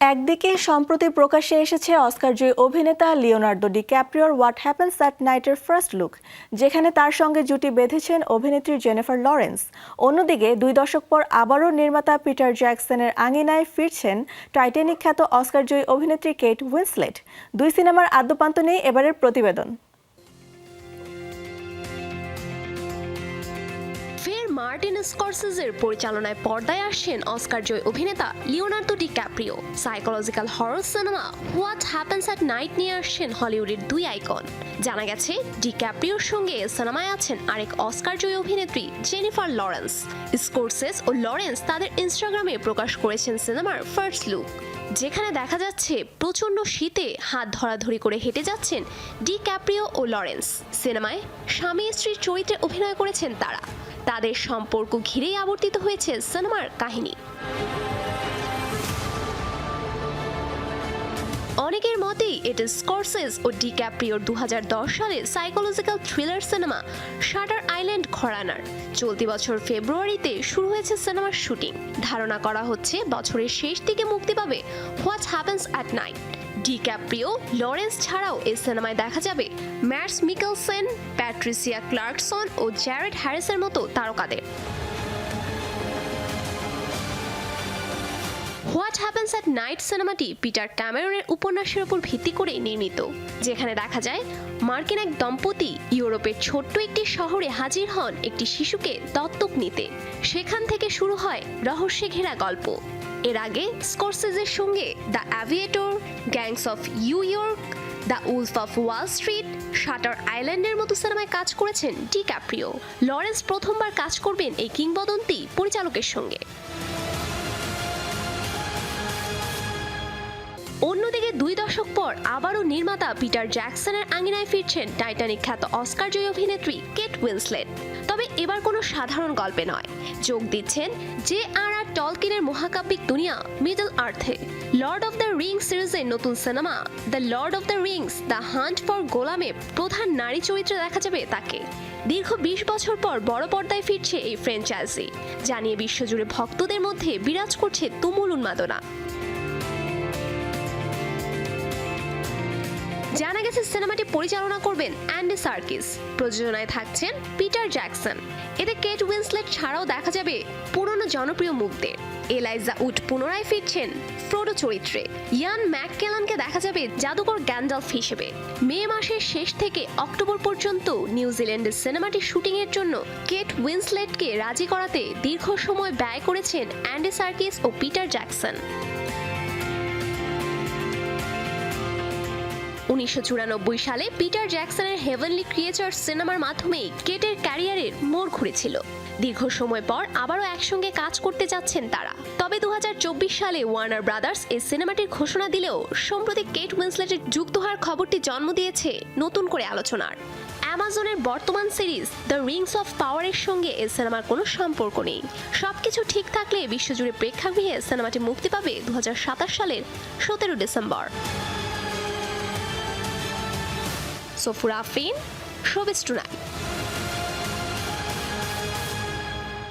একদিকে সম্প্রতি প্রকাশ্যে এসেছে অস্কারজয়ী অভিনেতা লিওনার্দো ডিক্যাপ্রিওর হোয়াট হ্যাপেন্স অ্যাট নাইটের ফার্স্ট লুক, যেখানে তার সঙ্গে জুটি বেঁধেছেন অভিনেত্রী জেনিফার লরেন্স। অন্যদিকে 2 দশক পর আবারও নির্মাতা পিটার জ্যাকসনের আঙিনায় ফিরছেন টাইটানিক খ্যাত অস্কারজয়ী অভিনেত্রী কেট উইন্সলেট। 2 সিনেমার আদ্যোপান্ত নিয়ে এবারের প্রতিবেদন। মার্টিন স্করসেজের পরিচালনায় পর্দায় আসছেন অস্কারজয়ী অভিনেতা Leonardo DiCaprio. Psychological horror cinema what happens at night নিয়ে আসছেন হলিউডের 2 আইকন। জানা গেছে ডিক্যাপ্রিওর সঙ্গে সিনেমায় আছেন আরেক অস্কারজয়ী অভিনেত্রী জেনিফার লরেন্স। স্করসেজ ও লরেন্স তাদের ইনস্টাগ্রামে প্রকাশ করেছেন সিনেমার ফার্স্ট লুক, যেখানে দেখা যাচ্ছে প্রচণ্ড শীতে হাত ধরাধরি করে হেঁটে যাচ্ছেন ডিক্যাপ্রিও ও লরেন্স। সিনেমায় স্বামী স্ত্রীর চরিত্রে অভিনয় করেছেন তারা। তাদের সম্পর্ক ঘিরেই আবর্তিত হয়েছে সিনেমার কাহিনী। অনেকের মতেই এটি স্করসেজ ও ডিক্যাপ্রিওর 2010 সালে psychological thriller cinema shutter island ঘরানার। চলতি বছর ফেব্রুয়ারিতে শুরু হয়েছে সিনেমার শুটিং। ধারণা করা হচ্ছে বছরের শেষ দিকে মুক্তি পাবে what happens at night. DiCaprio, Lawrence ছাড়াও এই সিনেমায় দেখা যাবে ম্যাডস মিকেলসেন, প্যাট্রিসিয়া ক্লার্কসন ও জ্যারেড হ্যারিসের মতো তারকাদের। হোয়াট হ্যাপেন্স অ্যাট নাইট সিনেমাটি পিটার ক্যামেরনের উপন্যাসের উপর ভিত্তি করে নির্মিত, যেখানে দেখা যায় মার্কিন এক দম্পতি ইউরোপের ছোট্ট একটি শহরে হাজির হন একটি শিশুকে দত্তক নিতে। সেখান থেকে শুরু হয় রহস্যে ঘেরা গল্প। এর আগে স্করসেজের সঙ্গে the Aviator, Gangs of New York, the Wolf of Wall Street, Shutter আইল্যান্ডের মতো সিনেমায় কাজ করেছেন ডিক্যাপ্রিও। লরেন্স প্রথমবার কাজ করবেন এই কিংবদন্তি পরিচালকের সঙ্গে। অন্যদিকে 2 দশক পর আবারও নির্মাতা পিটার জ্যাকসনের আঙিনায় ফিরছেন টাইটানিক খ্যাত অস্কারজয়ী অভিনেত্রী কেট উইন্সলেট। তবে এবার কোনো সাধারণ গল্পে নয়, যোগ দিচ্ছেন জে.আর.আর. টলকিনের মহাকাব্যিক দুনিয়া মিডল আর্থে। লর্ড অফ দ্য রিংস সিরিজের নতুন সিনেমা the Lord of the Rings the Hunt for গোলামে প্রধান নারী চরিত্রে দেখা যাবে তাকে। দীর্ঘ 20 বছর পর বড় পর্দায় ফিরছে এই ফ্র্যাঞ্চাইজি, জানিয়ে বিশ্বজুড়ে ভক্তদের মধ্যে বিরাজ করছে তুমুল উন্মাদনা। জানা গেছে সিনেমাটি পরিচালনা করবেন অ্যান্ডি সার্কিস, প্রযোজনায় থাকছেন পিটার জ্যাকসন। এতে কেট উইন্সলেট ছাড়াও দেখা যাবে পুরনো জনপ্রিয় মুখদের। এলাইজা উড পুনরায় ফিরছেন ফ্রোডো চরিত্রে। ইয়ান ম্যাককেলানকে দেখা যাবে জাদুকর গ্যান্ডালফ হিসেবে। মে মাসের শেষ থেকে অক্টোবর পর্যন্ত নিউজিল্যান্ডের সিনেমাটির শুটিংয়ের জন্য কেট উইন্সলেটকে রাজি করাতে দীর্ঘ সময় ব্যয় করেছেন অ্যান্ডি সার্কিস ও পিটার জ্যাকসন। 1994 সালে পিটার জ্যাকসনের হেভেনলি ক্রিয়েচার সিনেমার মাধ্যমেই কেটের ক্যারিয়ারের মোড় ঘুরেছিল। দীর্ঘ সময় পর আবারও একসঙ্গে কাজ করতে যাচ্ছেন তারা। তবে 2024 সালে ওয়ার্নার ব্রাদার্স এই সিনেমাটির ঘোষণা দিলেও সম্প্রতি কেট উইন্সলেটের যুক্ত হওয়ার খবরটি জন্ম দিয়েছে নতুন করে আলোচনার। অ্যামাজনের বর্তমান সিরিজ দ্য রিংস অফ পাওয়ারের সঙ্গে এই সিনেমার কোনো সম্পর্ক নেই। সবকিছু ঠিক থাকলে বিশ্বজুড়ে প্রেক্ষাগৃহে সিনেমাটি মুক্তি পাবে 2027 সালের 17 December. Safura Afrin, showbiz tonight.